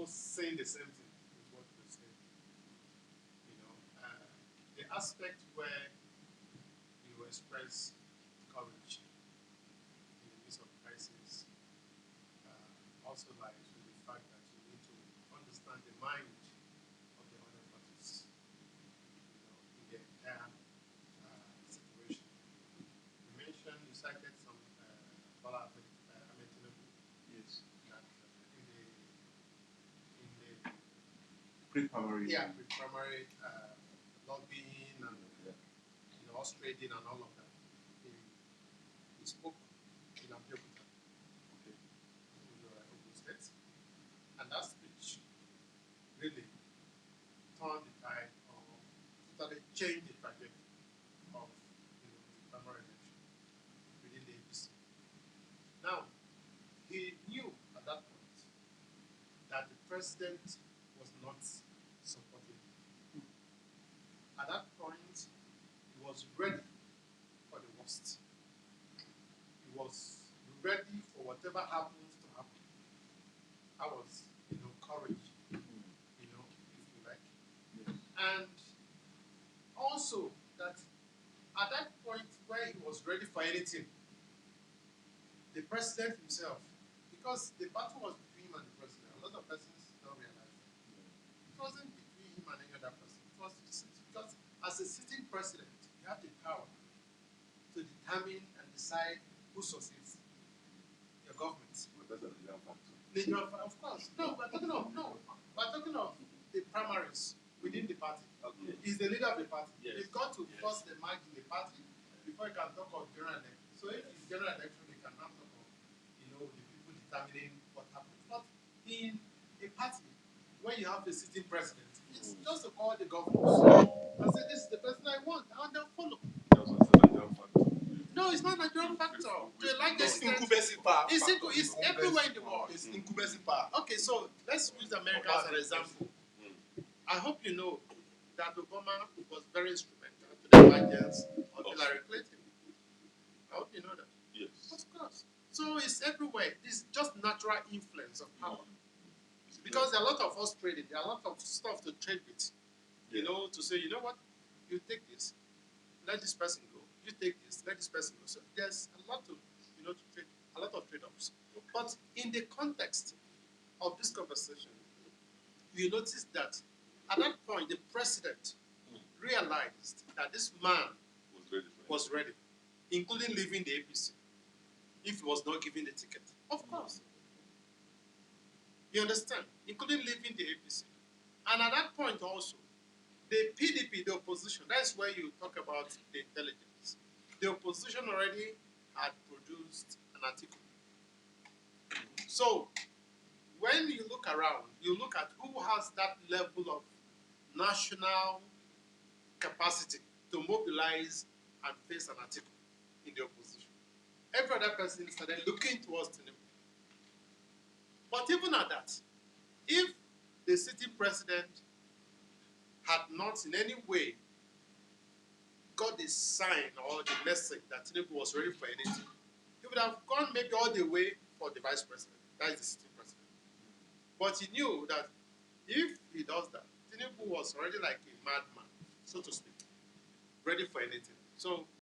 almost saying the same thing with what you're saying. You know, the aspect where you express courage in the midst of crisis also lies with the fact that you need to understand the mind of the other parties, in the entire situation. You cited some Bola Ahmed Tinubu. Yes. That in the Pre-primary. Yeah, pre-primary lobbying and horse trading and all of that. He spoke in Abeokuta, in Ogun State, and that speech really turned the tide or totally changed the trajectory of the primary election within the APC. Now, he knew at that point that the president was not supporting him. At that point, he was ready for the worst. He was ready for whatever happens to happen. I was, courage, if you like. Yes. And also that at that point where he was ready for anything, the president himself, because the battle was between him and the president, a lot of persons don't realize that. It wasn't between him and any other person. It was because as a sitting president, you have the power to determine and decide who succeeds your government. But that's a Nigerian factor. Of course. No, we're talking of the primaries within the party. Okay. He's the leader of the party. Yes. He's got to cross the mark in the party before he can talk of general election. So if it's general election, they can now talk of, the people determining what happens. But in a party, when you have the sitting president, it's just to call the governors and say, this is the person I want, and they'll follow. That's also a Nigerian factor. No, it's not a Nigerian factor. To a large It's extent, incubacy power. it's everywhere in the world. It's incubacy power. Okay, so let's use America as an example. I hope you know that Obama was very instrumental to the emergence of Hillary Clinton. I hope you know that. Yes. Of course. So it's everywhere. It's just natural influence of power. Because there are a lot of us trading. There are a lot of stuff to trade with. To say, you know what? You take this, let this person go. You take this, let this person go. So there's a lot to trade, a lot of trade-offs. But in the context of this conversation, you notice that at that point, the president realized that this man was ready, including leaving the APC, if he was not given the ticket. Of course. You understand? Including leaving the APC. And at that point also, the PDP, the opposition, that's where you talk about the intelligence. The opposition already had produced an article. So, when you look around, you look at who has that level of national capacity to mobilize and face an article in the opposition. Every other person started looking towards Tinubu. But even at that, if the sitting president had not in any way got the sign or the message that Tinubu was ready for anything, he would have gone maybe all the way for the vice president. That is the sitting president. But he knew that if he does that, Tinubu was already like a madman, so to speak, ready for anything. So